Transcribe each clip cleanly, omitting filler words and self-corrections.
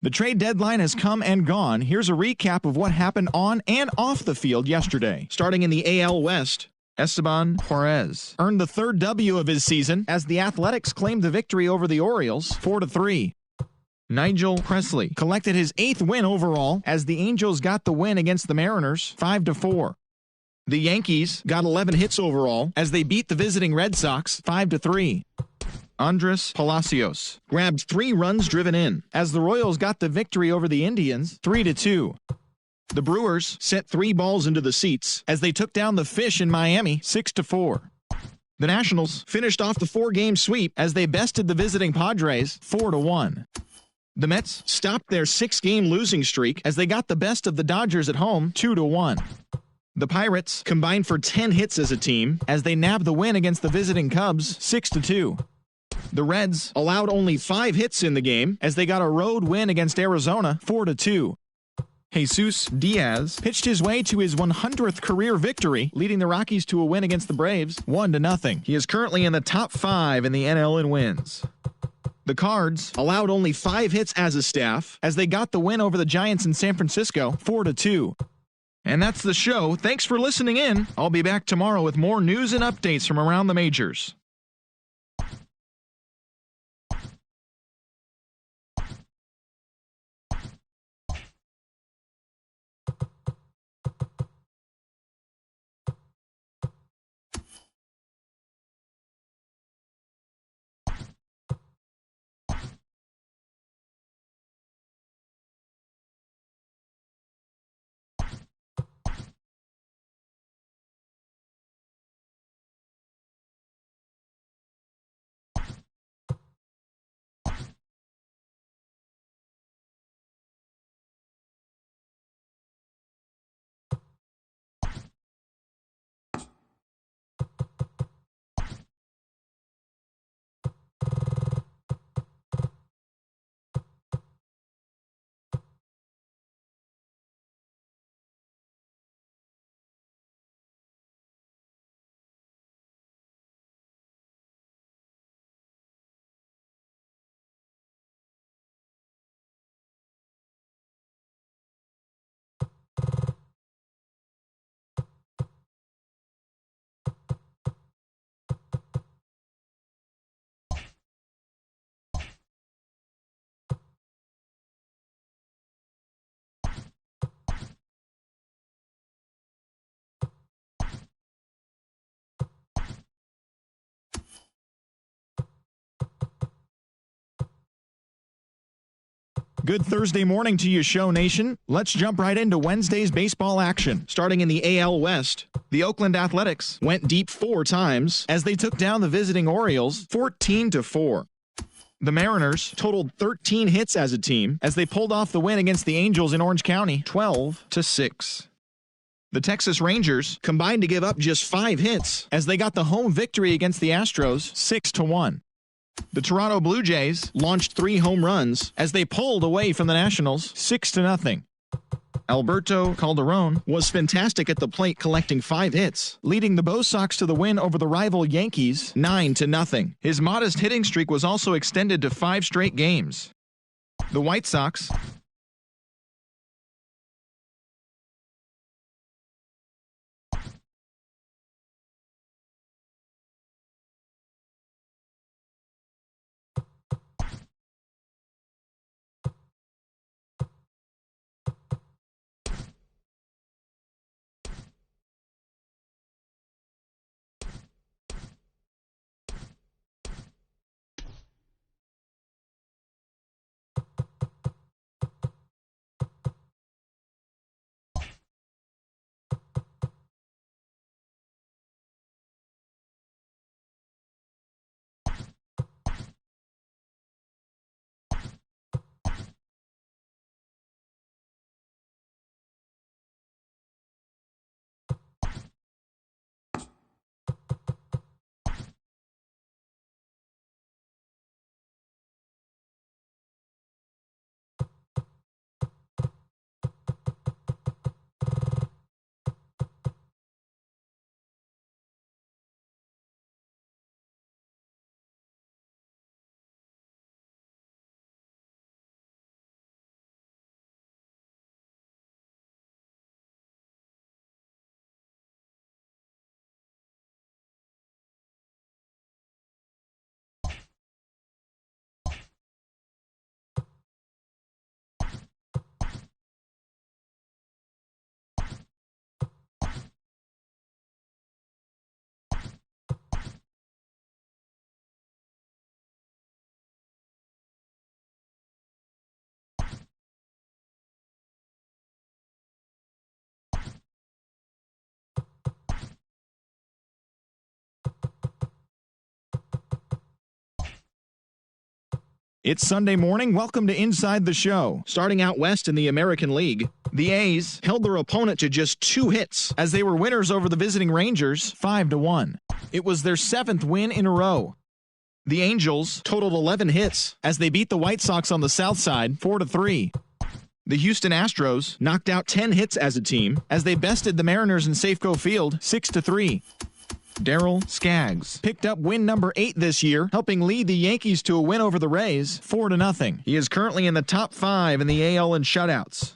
The trade deadline has come and gone. Here's a recap of what happened on and off the field yesterday. Starting in the AL West, Esteban Juarez earned the third W of his season as the Athletics claimed the victory over the Orioles 4-3. Nigel Presley collected his 8th win overall as the Angels got the win against the Mariners 5-4. The Yankees got 11 hits overall as they beat the visiting Red Sox 5-3. Andres Palacios grabbed 3 runs driven in as the Royals got the victory over the Indians 3-2. The Brewers sent 3 balls into the seats as they took down the Fish in Miami 6-4. The Nationals finished off the 4-game sweep as they bested the visiting Padres 4-1. The Mets stopped their 6-game losing streak as they got the best of the Dodgers at home 2-1. The Pirates combined for 10 hits as a team as they nabbed the win against the visiting Cubs 6-2. The Reds allowed only 5 hits in the game as they got a road win against Arizona 4-2. Jesus Diaz pitched his way to his 100th career victory, leading the Rockies to a win against the Braves 1-0. He is currently in the top 5 in the NL in wins. The Cards allowed only 5 hits as a staff as they got the win over the Giants in San Francisco 4-2. And that's the show. Thanks for listening in. I'll be back tomorrow with more news and updates from around the majors. Good Thursday morning to you, Show Nation. Let's jump right into Wednesday's baseball action. Starting in the AL West, the Oakland Athletics went deep 4 times as they took down the visiting Orioles 14-4. The Mariners totaled 13 hits as a team as they pulled off the win against the Angels in Orange County 12-6. The Texas Rangers combined to give up just 5 hits as they got the home victory against the Astros 6-1. The Toronto Blue Jays launched 3 home runs as they pulled away from the Nationals 6-0. Alberto Calderon was fantastic at the plate, collecting 5 hits, leading the Bo Sox to the win over the rival Yankees 9-0. His modest hitting streak was also extended to 5 straight games. The White Sox It's Sunday morning. Welcome to Inside the Show. Starting out west in the American League, the A's held their opponent to just 2 hits as they were winners over the visiting Rangers 5-1. It was their 7th win in a row. The Angels totaled 11 hits as they beat the White Sox on the south side 4-3. The Houston Astros knocked out 10 hits as a team as they bested the Mariners in Safeco Field 6-3. Darryl Skaggs picked up win number 8 this year, helping lead the Yankees to a win over the Rays 4-0. He is currently in the top 5 in the AL in shutouts.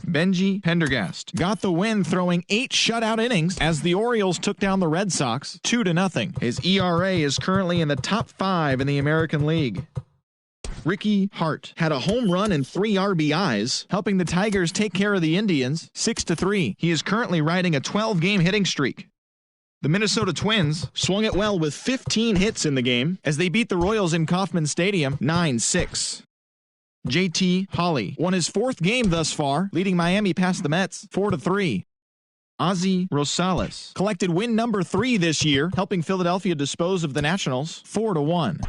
Benji Pendergast got the win throwing 8 shutout innings as the Orioles took down the Red Sox 2-0. His ERA is currently in the top 5 in the American League. Ricky Hart had a home run and 3 RBIs, helping the Tigers take care of the Indians 6-3. He is currently riding a 12-game hitting streak. The Minnesota Twins swung it well with 15 hits in the game as they beat the Royals in Kauffman Stadium 9-6. JT Holly won his 4th game thus far, leading Miami past the Mets 4-3. Ozzie Rosales collected win number 3 this year, helping Philadelphia dispose of the Nationals 4-1.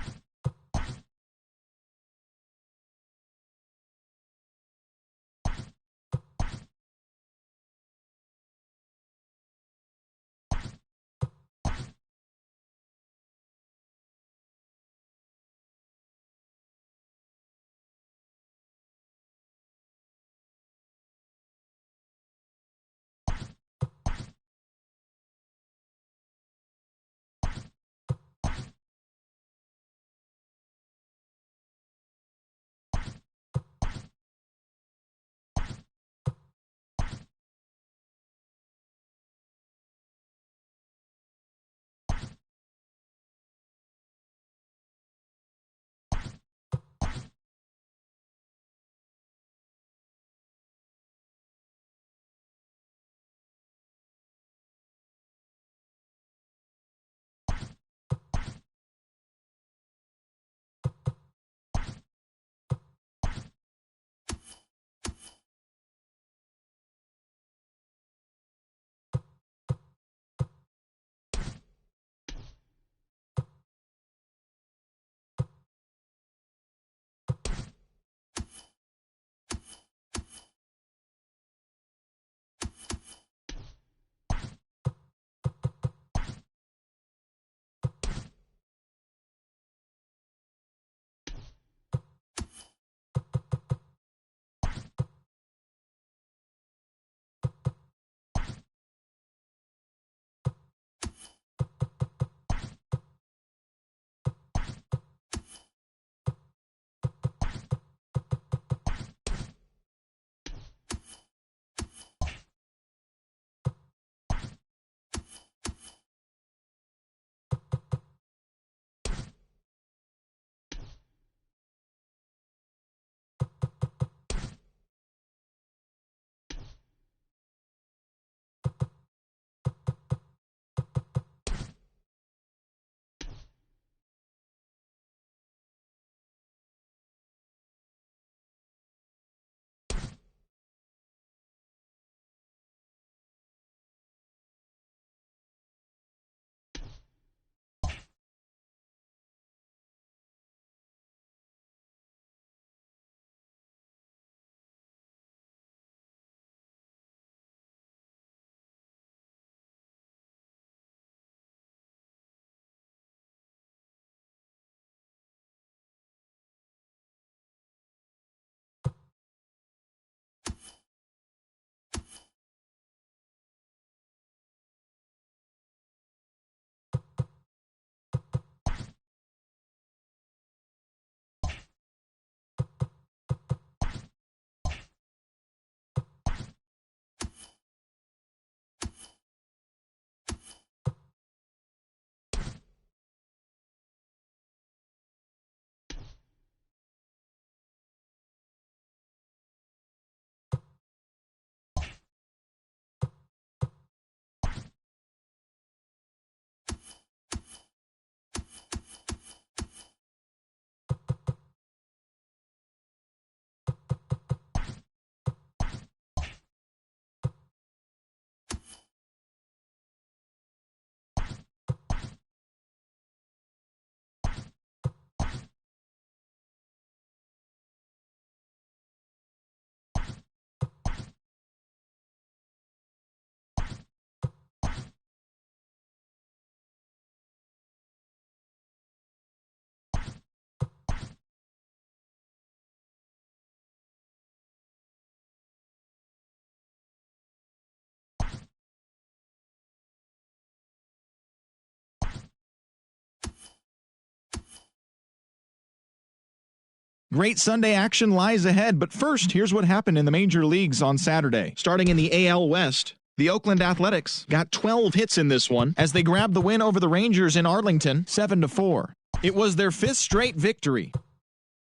Great Sunday action lies ahead, but first, here's what happened in the major leagues on Saturday. Starting in the AL West, the Oakland Athletics got 12 hits in this one as they grabbed the win over the Rangers in Arlington 7-4. It was their 5th straight victory.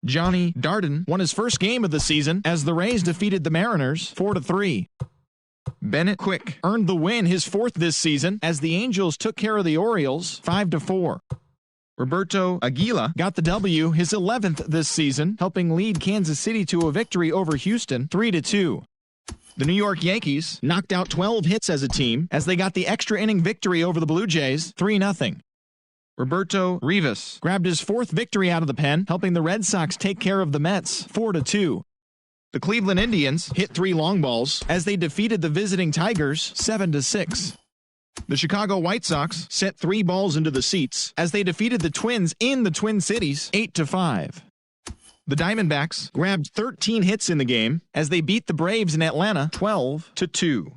Johnny Darden won his first game of the season as the Rays defeated the Mariners 4-3. Bennett Quick earned the win, his 4th this season, as the Angels took care of the Orioles 5-4. Roberto Aguila got the W, his 11th this season, helping lead Kansas City to a victory over Houston 3-2. The New York Yankees knocked out 12 hits as a team as they got the extra inning victory over the Blue Jays 3-0. Roberto Rivas grabbed his 4th victory out of the pen, helping the Red Sox take care of the Mets 4-2. The Cleveland Indians hit 3 long balls as they defeated the visiting Tigers 7-6. The Chicago White Sox sent 3 balls into the seats as they defeated the Twins in the Twin Cities 8-5. The Diamondbacks grabbed 13 hits in the game as they beat the Braves in Atlanta 12-2.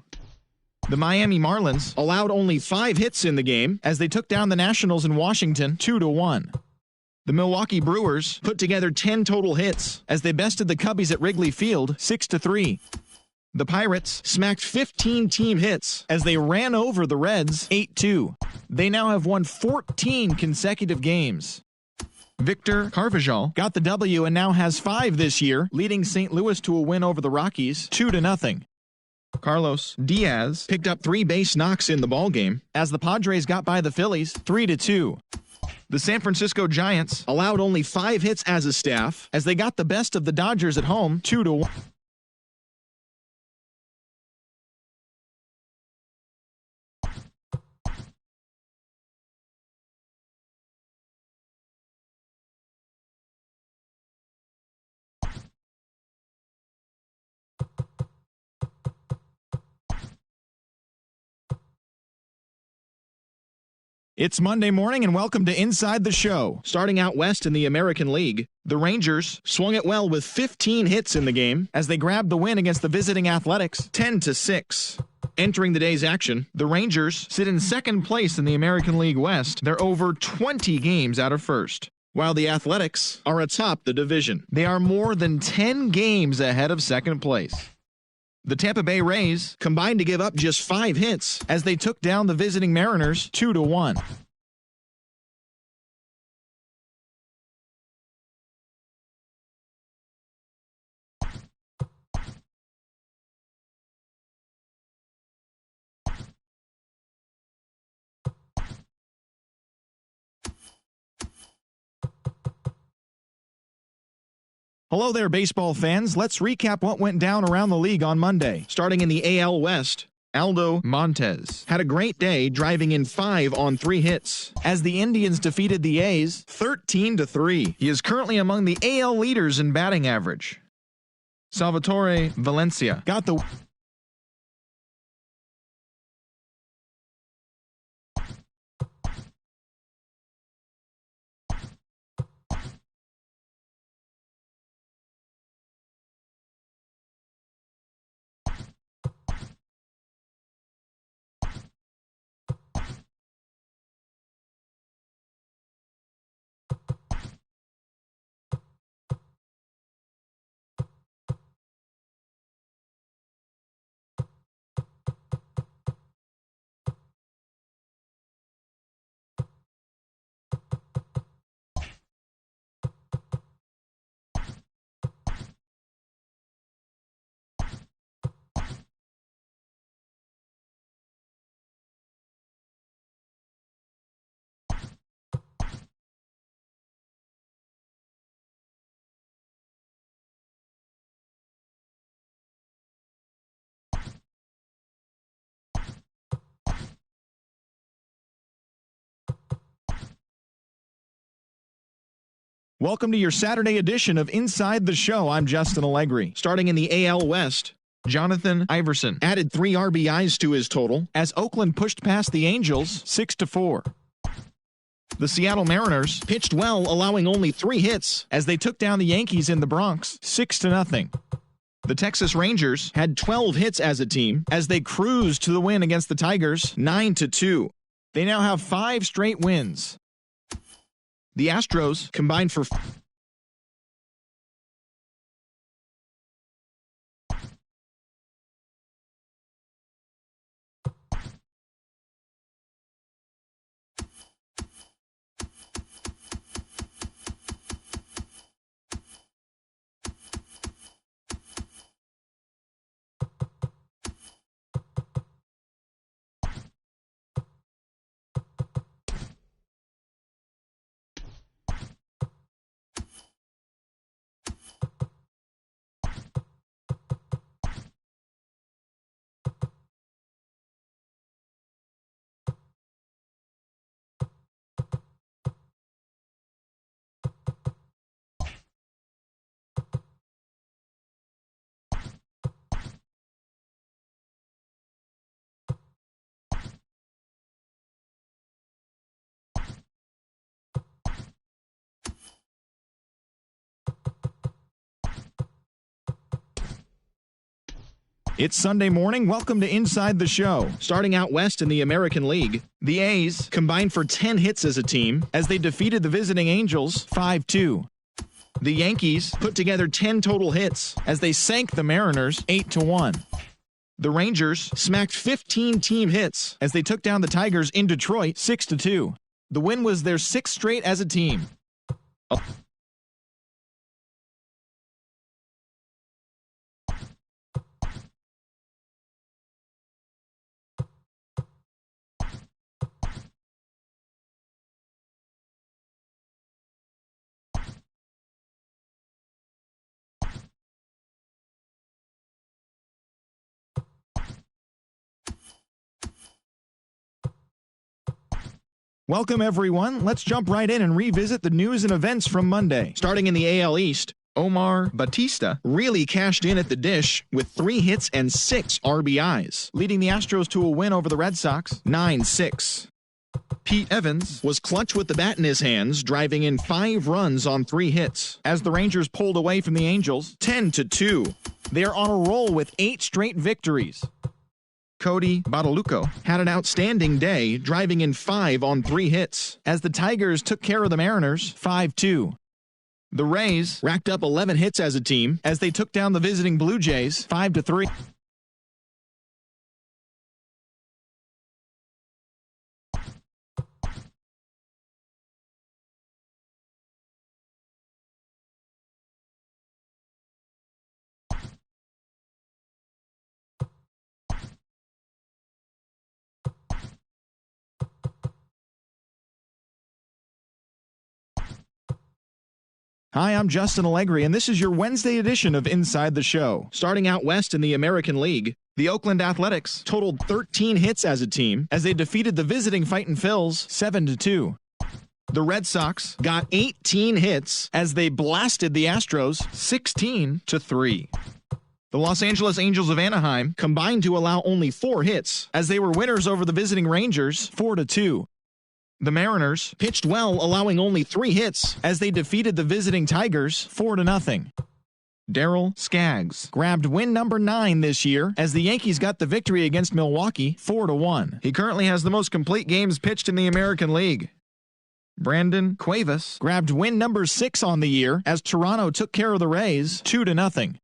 The Miami Marlins allowed only 5 hits in the game as they took down the Nationals in Washington 2-1. The Milwaukee Brewers put together 10 total hits as they bested the Cubbies at Wrigley Field 6-3. The Pirates smacked 15 team hits as they ran over the Reds 8-2. They now have won 14 consecutive games. Victor Carvajal got the W and now has 5 this year, leading St. Louis to a win over the Rockies 2-0. Carlos Diaz picked up 3 base knocks in the ballgame as the Padres got by the Phillies 3-2. The San Francisco Giants allowed only 5 hits as a staff as they got the best of the Dodgers at home 2-1. It's Monday morning and welcome to Inside the Show. Starting out west in the American League, the Rangers swung it well with 15 hits in the game as they grabbed the win against the visiting Athletics 10-6. Entering the day's action, the Rangers sit in second place in the American League West. They're over 20 games out of first, while the Athletics are atop the division. They are more than 10 games ahead of second place. The Tampa Bay Rays combined to give up just 5 hits as they took down the visiting Mariners 2-1. Hello there, baseball fans. Let's recap what went down around the league on Monday. Starting in the AL West, Aldo Montes had a great day, driving in 5 on 3 hits as the Indians defeated the A's 13-3. He is currently among the AL leaders in batting average. Salvatore Valencia got the Welcome to your Saturday edition of Inside the Show. I'm Justin Allegri. Starting in the AL West, Jonathan Iverson added 3 RBIs to his total as Oakland pushed past the Angels 6-4. The Seattle Mariners pitched well, allowing only 3 hits as they took down the Yankees in the Bronx 6-0. The Texas Rangers had 12 hits as a team as they cruised to the win against the Tigers 9-2. They now have 5 straight wins. The Astros combined for It's Sunday morning. Welcome to Inside the Show. Starting out west in the American League, the A's combined for 10 hits as a team as they defeated the visiting Angels 5-2. The Yankees put together 10 total hits as they sank the Mariners 8-1. The Rangers smacked 15 team hits as they took down the Tigers in Detroit 6-2. The win was their 6th straight as a team. Welcome, everyone. Let's jump right in and revisit the news and events from Monday. Starting in the AL East, Omar Batista really cashed in at the dish with 3 hits and 6 RBIs, leading the Astros to a win over the Red Sox 9-6. Pete Evans was clutch with the bat in his hands, driving in 5 runs on 3 hits, as the Rangers pulled away from the Angels 10-2. They're on a roll with 8 straight victories. Cody Badalucco had an outstanding day, driving in 5 on 3 hits, as the Tigers took care of the Mariners 5-2. The Rays racked up 11 hits as a team as they took down the visiting Blue Jays 5-3. Hi, I'm Justin Allegri, and this is your Wednesday edition of Inside the Show. Starting out west in the American League, the Oakland Athletics totaled 13 hits as a team as they defeated the visiting Fightin' Phils 7-2. The Red Sox got 18 hits as they blasted the Astros 16-3. The Los Angeles Angels of Anaheim combined to allow only 4 hits as they were winners over the visiting Rangers 4-2. The Mariners pitched well, allowing only 3 hits as they defeated the visiting Tigers 4-0. Darryl Skaggs grabbed win number 9 this year as the Yankees got the victory against Milwaukee 4-1. He currently has the most complete games pitched in the American League. Brandon Cuevas grabbed win number 6 on the year as Toronto took care of the Rays 2-0.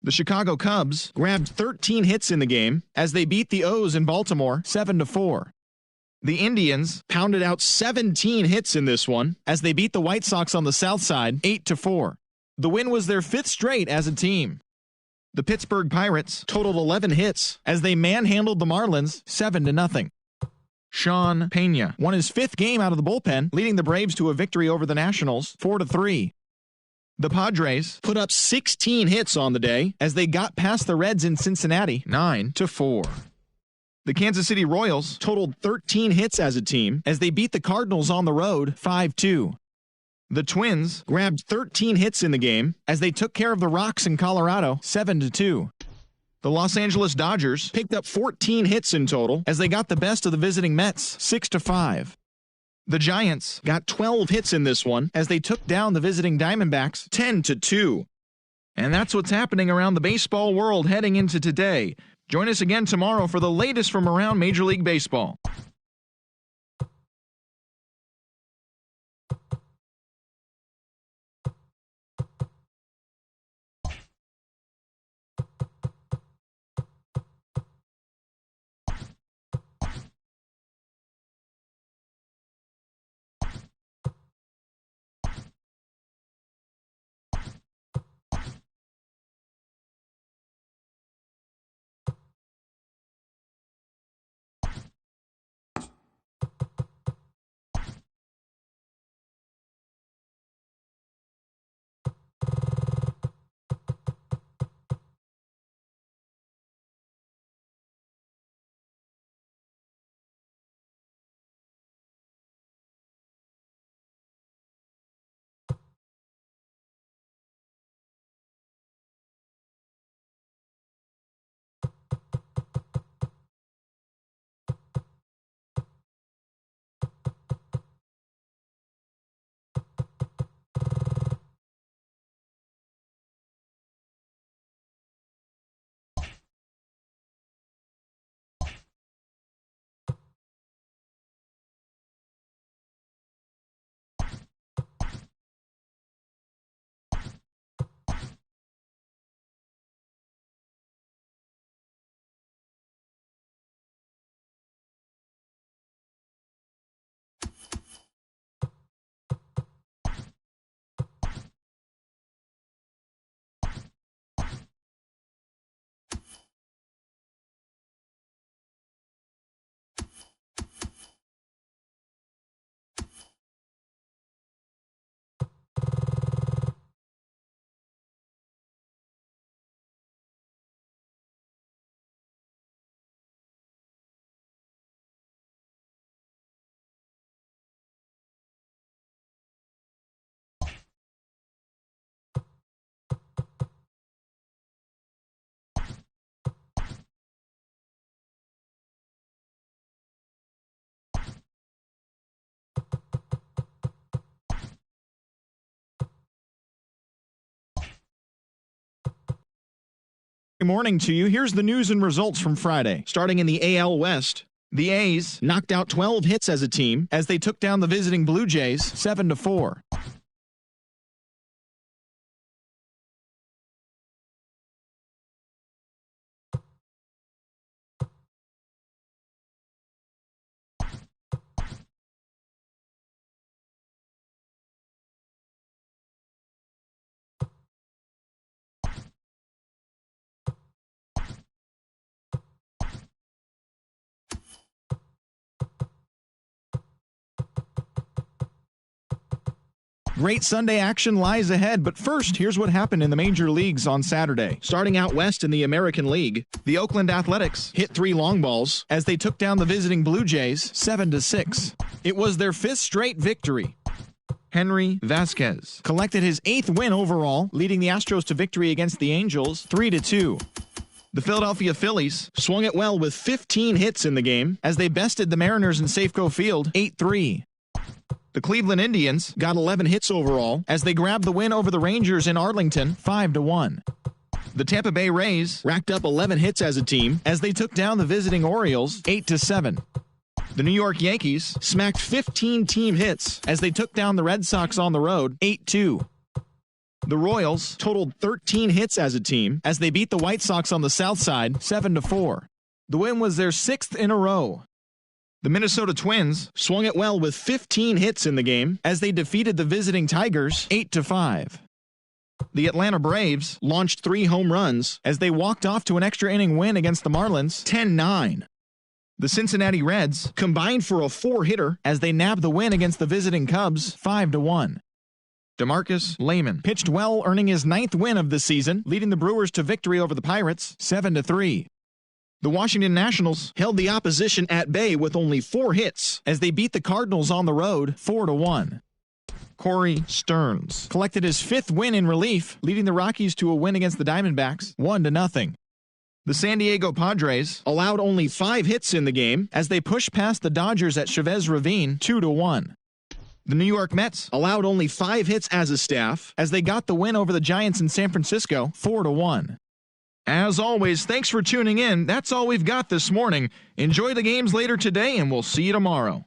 The Chicago Cubs grabbed 13 hits in the game as they beat the O's in Baltimore 7-4. The Indians pounded out 17 hits in this one as they beat the White Sox on the south side 8-4. The win was their 5th straight as a team. The Pittsburgh Pirates totaled 11 hits as they manhandled the Marlins 7-0. Sean Pena won his 5th game out of the bullpen, leading the Braves to a victory over the Nationals 4-3. The Padres put up 16 hits on the day as they got past the Reds in Cincinnati 9-4. The Kansas City Royals totaled 13 hits as a team as they beat the Cardinals on the road 5-2. The Twins grabbed 13 hits in the game as they took care of the Rocks in Colorado 7-2. The Los Angeles Dodgers picked up 14 hits in total as they got the best of the visiting Mets 6-5. The Giants got 12 hits in this one as they took down the visiting Diamondbacks 10-2. And that's what's happening around the baseball world heading into today. Join us again tomorrow for the latest from around Major League Baseball. Good morning to you. Here's the news and results from Friday. Starting in the AL West, the A's knocked out 12 hits as a team as they took down the visiting Blue Jays 7-4. Great Sunday action lies ahead, but first, here's what happened in the major leagues on Saturday. Starting out west in the American League, the Oakland Athletics hit 3 long balls as they took down the visiting Blue Jays 7-6. It was their 5th straight victory. Henry Vasquez collected his 8th win overall, leading the Astros to victory against the Angels 3-2. The Philadelphia Phillies swung it well with 15 hits in the game as they bested the Mariners in Safeco Field 8-3. The Cleveland Indians got 11 hits overall as they grabbed the win over the Rangers in Arlington 5-1. The Tampa Bay Rays racked up 11 hits as a team as they took down the visiting Orioles 8-7. The New York Yankees smacked 15 team hits as they took down the Red Sox on the road 8-2. The Royals totaled 13 hits as a team as they beat the White Sox on the South Side 7-4. The win was their 6th in a row. The Minnesota Twins swung it well with 15 hits in the game as they defeated the visiting Tigers 8-5. The Atlanta Braves launched 3 home runs as they walked off to an extra inning win against the Marlins 10-9. The Cincinnati Reds combined for a 4-hitter as they nabbed the win against the visiting Cubs 5-1. DeMarcus Layman pitched well, earning his 9th win of the season, leading the Brewers to victory over the Pirates 7-3. The Washington Nationals held the opposition at bay with only 4 hits as they beat the Cardinals on the road 4-1. Corey Stearns collected his 5th win in relief, leading the Rockies to a win against the Diamondbacks 1-0. The San Diego Padres allowed only 5 hits in the game as they pushed past the Dodgers at Chavez Ravine 2-1. The New York Mets allowed only 5 hits as a staff as they got the win over the Giants in San Francisco 4-1. As always, thanks for tuning in. That's all we've got this morning. Enjoy the games later today, and we'll see you tomorrow.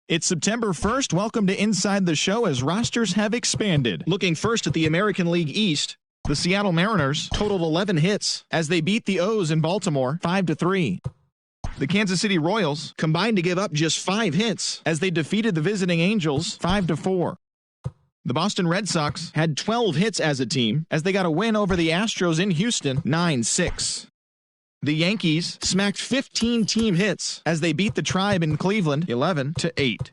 It's September 1st. Welcome to Inside the Show as rosters have expanded. Looking first at the American League East, the Seattle Mariners totaled 11 hits as they beat the O's in Baltimore 5-3. The Kansas City Royals combined to give up just 5 hits as they defeated the visiting Angels 5-4. The Boston Red Sox had 12 hits as a team as they got a win over the Astros in Houston 9-6. The Yankees smacked 15 team hits as they beat the Tribe in Cleveland 11-8.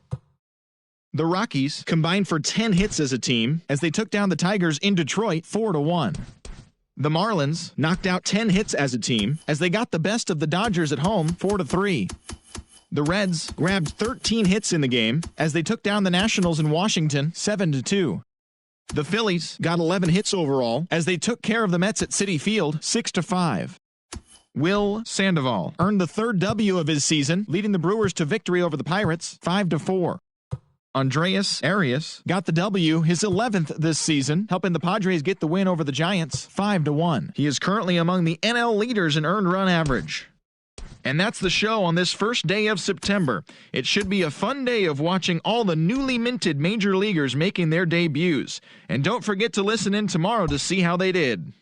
The Rockies combined for 10 hits as a team as they took down the Tigers in Detroit 4-1. The Marlins knocked out 10 hits as a team as they got the best of the Dodgers at home 4-3. The Reds grabbed 13 hits in the game as they took down the Nationals in Washington 7-2. The Phillies got 11 hits overall as they took care of the Mets at Citi Field 6-5. Will Sandoval earned the 3rd W of his season, leading the Brewers to victory over the Pirates 5-4. Andreas Arias got the W, his 11th this season, helping the Padres get the win over the Giants 5-1. He is currently among the NL leaders in earned run average. And that's the show on this first day of September. It should be a fun day of watching all the newly minted major leaguers making their debuts. And don't forget to listen in tomorrow to see how they did.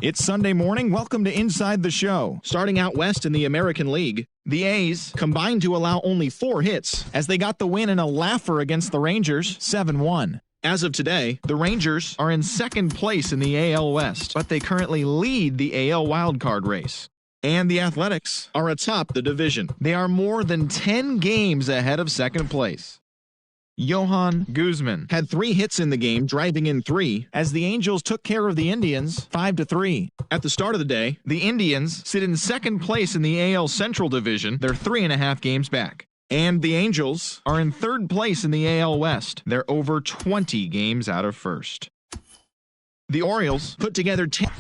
It's Sunday morning. Welcome to Inside the Show. Starting out west in the American League, the A's combined to allow only 4 hits as they got the win in a laugher against the Rangers, 7-1. As of today, the Rangers are in second place in the AL West, but they currently lead the AL wildcard race. And the Athletics are atop the division. They are more than 10 games ahead of second place. Johan Guzman had 3 hits in the game, driving in 3, as the Angels took care of the Indians 5-3. At the start of the day, the Indians sit in second place in the AL Central Division. They're 3.5 games back. And the Angels are in third place in the AL West. They're over 20 games out of first. The Orioles put together 10...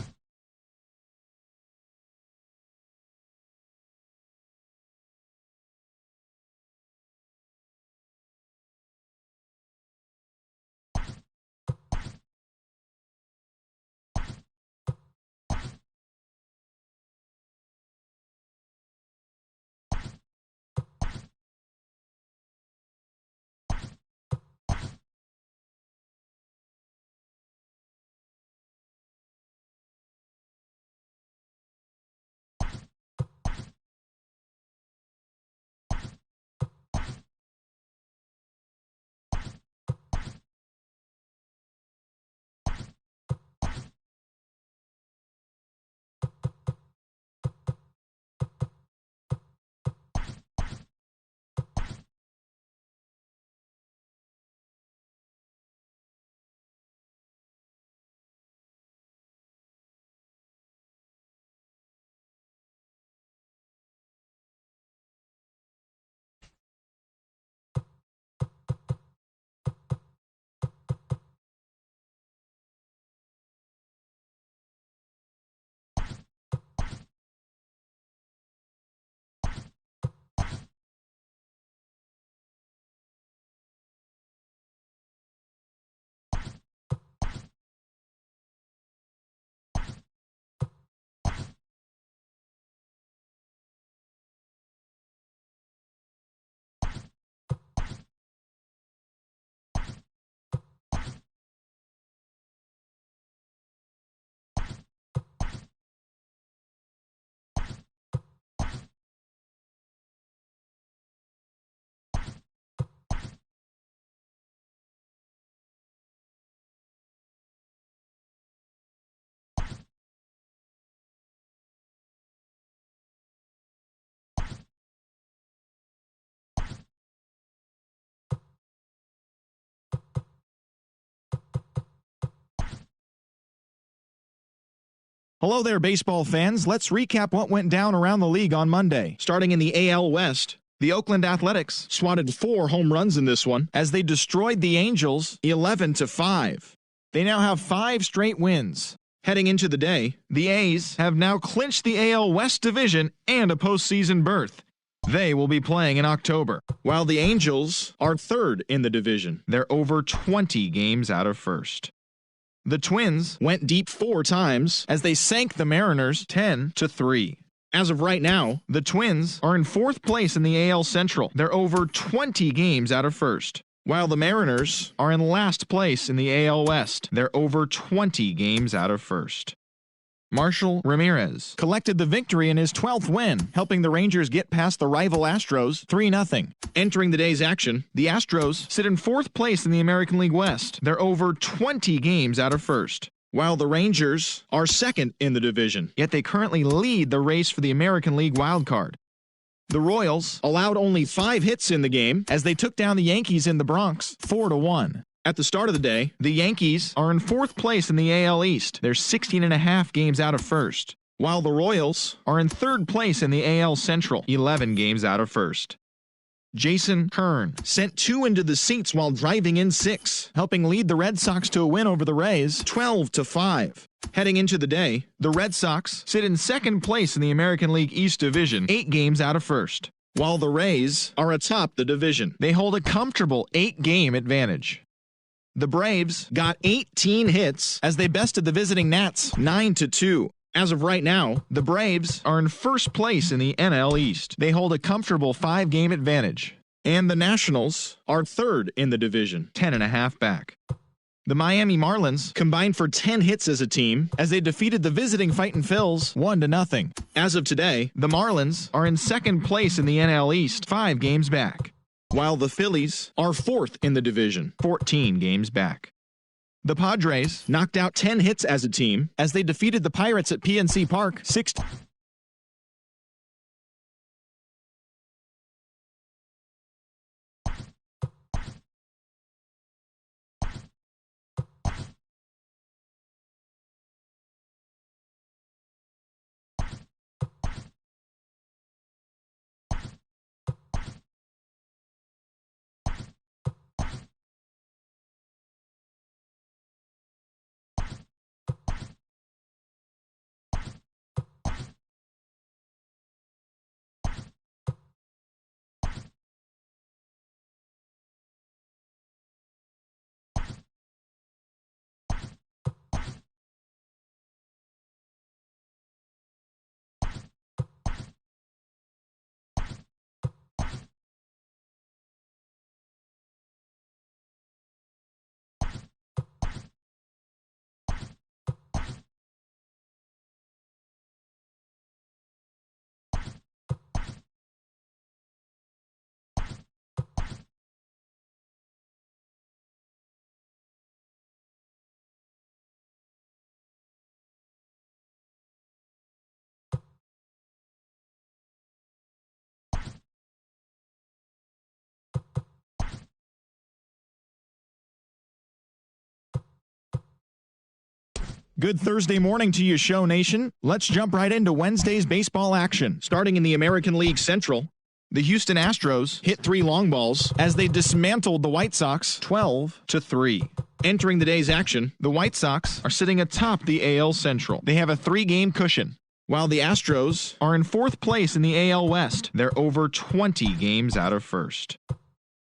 Hello there, baseball fans. Let's recap what went down around the league on Monday. Starting in the AL West, the Oakland Athletics swatted 4 home runs in this one as they destroyed the Angels 11-5. They now have 5 straight wins. Heading into the day, the A's have now clinched the AL West division and a postseason berth. They will be playing in October, while the Angels are third in the division. They're over 20 games out of first. The Twins went deep 4 times as they sank the Mariners 10-3. As of right now, the Twins are in 4th place in the AL Central. They're over 20 games out of first, while the Mariners are in last place in the AL West. They're over 20 games out of first. Marshall Ramirez collected the victory in his 12th win, helping the Rangers get past the rival Astros 3-0. Entering the day's action, the Astros sit in 4th place in the American League West. They're over 20 games out of first, while the Rangers are second in the division, yet they currently lead the race for the American League wildcard. The Royals allowed only 5 hits in the game as they took down the Yankees in the Bronx 4-1. At the start of the day, the Yankees are in 4th place in the AL East. They're 16.5 games out of first, while the Royals are in 3rd place in the AL Central, 11 games out of first. Jason Kern sent 2 into the seats while driving in 6, helping lead the Red Sox to a win over the Rays 12-5. Heading into the day, the Red Sox sit in 2nd place in the American League East Division, 8 games out of first, while the Rays are atop the division. They hold a comfortable 8-game advantage. The Braves got 18 hits as they bested the visiting Nats 9-2. As of right now, the Braves are in 1st place in the NL East. They hold a comfortable 5-game advantage. And the Nationals are 3rd in the division, 10.5 back. The Miami Marlins combined for 10 hits as a team as they defeated the visiting Fightin' Phils 1-0. As of today, the Marlins are in second place in the NL East, 5 games back, while the Phillies are fourth in the division, 14 games back. The Padres knocked out 10 hits as a team as they defeated the Pirates at PNC Park 6. Good Thursday morning to you, Show Nation. Let's jump right into Wednesday's baseball action. Starting in the American League Central, the Houston Astros hit 3 long balls as they dismantled the White Sox 12-3. Entering the day's action, the White Sox are sitting atop the AL Central. They have a 3-game cushion, while the Astros are in 4th place in the AL West. They're over 20 games out of first.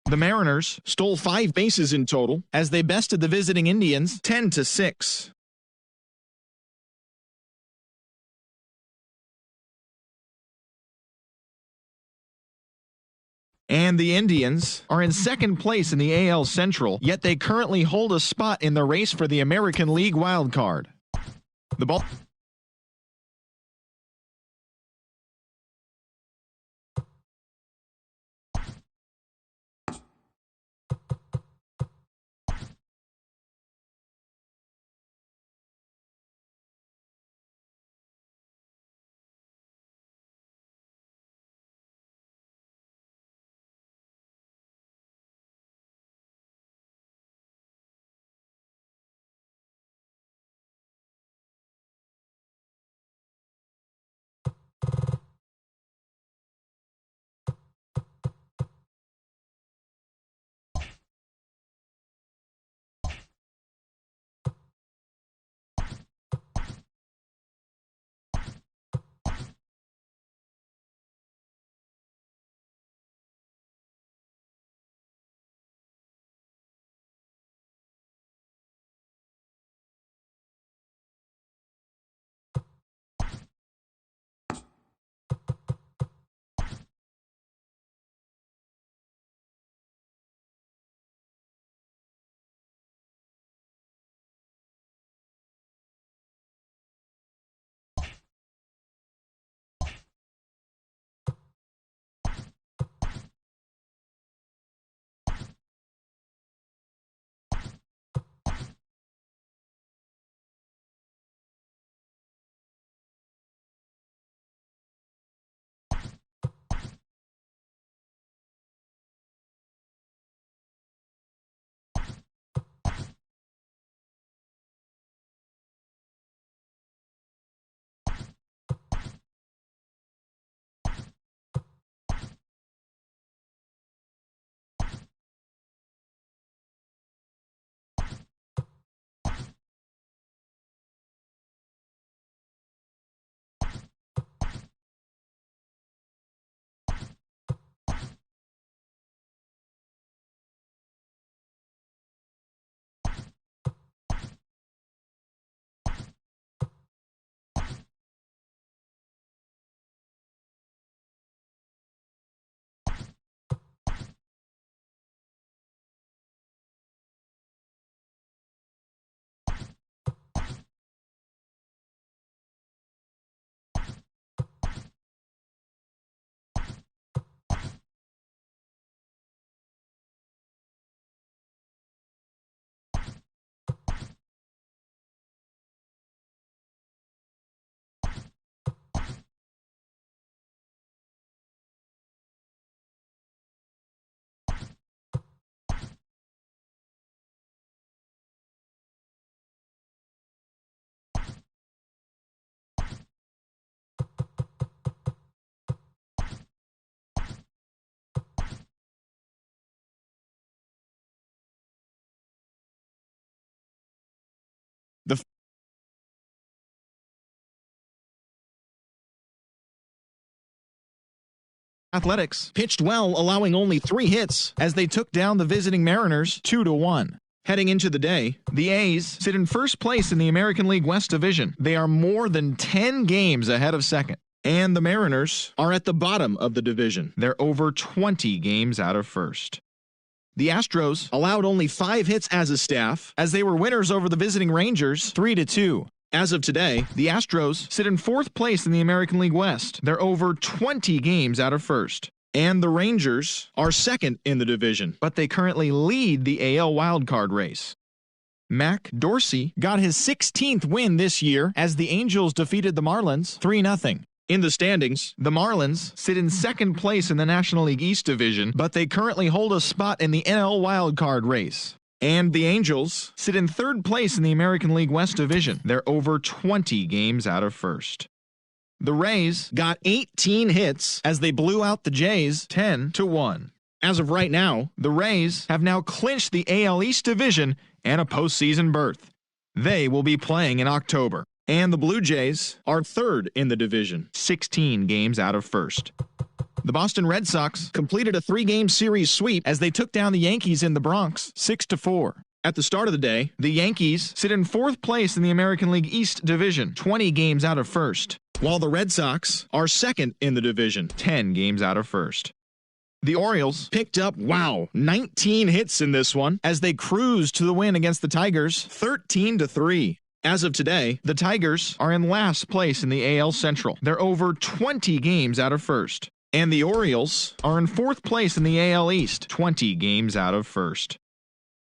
The Mariners stole 5 bases in total as they bested the visiting Indians 10-6. And the Indians are in 2nd place in the AL Central, yet they currently hold a spot in the race for the American League wild card. The ball Athletics pitched well, allowing only 3 hits as they took down the visiting Mariners 2-1. Heading into the day, the A's sit in first place in the American League West Division. They are more than 10 games ahead of second. And the Mariners are at the bottom of the division. They're over 20 games out of first. The Astros allowed only 5 hits as a staff as they were winners over the visiting Rangers 3-2. As of today, the Astros sit in fourth place in the American League West. They're over 20 games out of first. And the Rangers are second in the division, but they currently lead the AL wildcard race. Mac Dorsey got his 16th win this year as the Angels defeated the Marlins 3-0. In the standings, the Marlins sit in second place in the National League East Division, but they currently hold a spot in the NL wildcard race. And the Angels sit in third place in the American League West Division. They're over 20 games out of first. The Rays got 18 hits as they blew out the Jays 10-1. As of right now, the Rays have now clinched the AL East Division and a postseason berth. They will be playing in October. And the Blue Jays are third in the division, 16 games out of first. The Boston Red Sox completed a 3-game series sweep as they took down the Yankees in the Bronx 6-4. At the start of the day, the Yankees sit in fourth place in the American League East Division, 20 games out of first, while the Red Sox are second in the division, 10 games out of first. The Orioles picked up, 19 hits in this one as they cruised to the win against the Tigers 13-3. As of today, the Tigers are in last place in the AL Central. They're over 20 games out of first. And the Orioles are in fourth place in the AL East, 20 games out of first.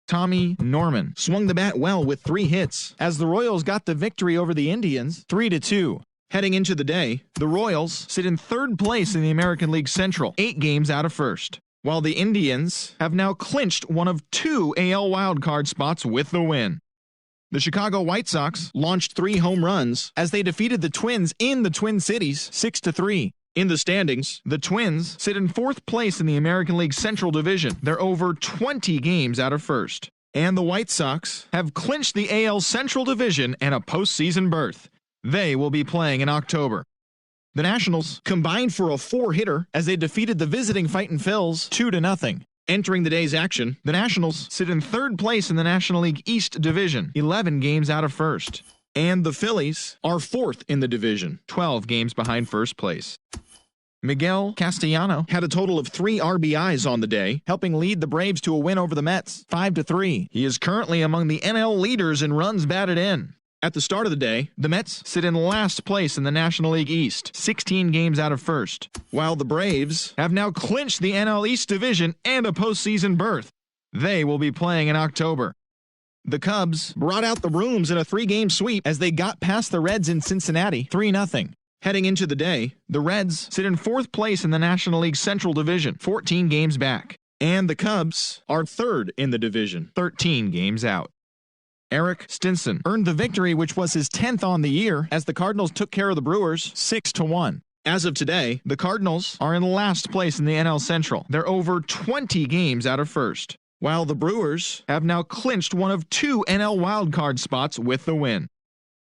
Tommy Norman swung the bat well with 3 hits as the Royals got the victory over the Indians 3-2. Heading into the day, the Royals sit in third place in the American League Central, 8 games out of first, while the Indians have now clinched one of 2 AL wildcard spots with the win. The Chicago White Sox launched 3 home runs as they defeated the Twins in the Twin Cities 6-3. In the standings, the Twins sit in fourth place in the American League Central Division. They're over 20 games out of first. And the White Sox have clinched the AL Central Division and a postseason berth. They will be playing in October. The Nationals combined for a 4-hitter as they defeated the visiting Fightin' Phils 2-0. Entering the day's action, the Nationals sit in third place in the National League East Division, 11 games out of first. And the Phillies are fourth in the division, 12 games behind first place. Miguel Castellano had a total of 3 RBIs on the day, helping lead the Braves to a win over the Mets, 5-3. He is currently among the NL leaders in runs batted in. At the start of the day, the Mets sit in last place in the National League East, 16 games out of first, while the Braves have now clinched the NL East Division and a postseason berth. They will be playing in October. The Cubs brought out the rooms in a 3-game sweep as they got past the Reds in Cincinnati, 3-0. Heading into the day, the Reds sit in fourth place in the National League Central Division, 14 games back. And the Cubs are third in the division, 13 games out. Eric Stinson earned the victory, which was his 10th on the year, as the Cardinals took care of the Brewers 6-1. As of today, the Cardinals are in last place in the NL Central. They're over 20 games out of first, while the Brewers have now clinched one of 2 NL wildcard spots with the win.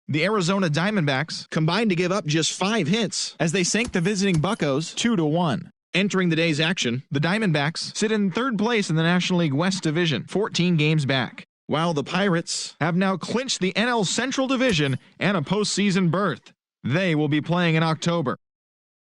The Arizona Diamondbacks combined to give up just 5 hits as they sank the visiting Buccos 2-1. Entering the day's action, the Diamondbacks sit in third place in the National League West Division, 14 games back, while the Pirates have now clinched the NL Central Division and a postseason berth. They will be playing in October.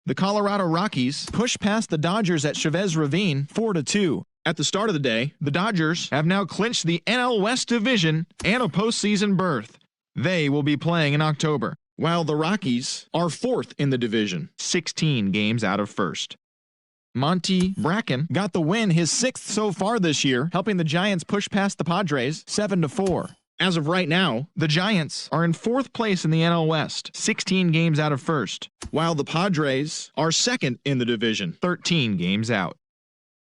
The Colorado Rockies pushed past the Dodgers at Chavez Ravine 4-2. At the start of the day, the Dodgers have now clinched the NL West Division and a postseason berth. They will be playing in October, while the Rockies are fourth in the division, 16 games out of first. Monty Bracken got the win, his 6th so far this year, helping the Giants push past the Padres 7-4. As of right now, the Giants are in fourth place in the NL West, 16 games out of first, while the Padres are second in the division, 13 games out.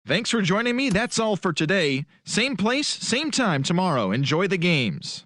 Thanks for joining me. That's all for today. Same place, same time tomorrow. Enjoy the games.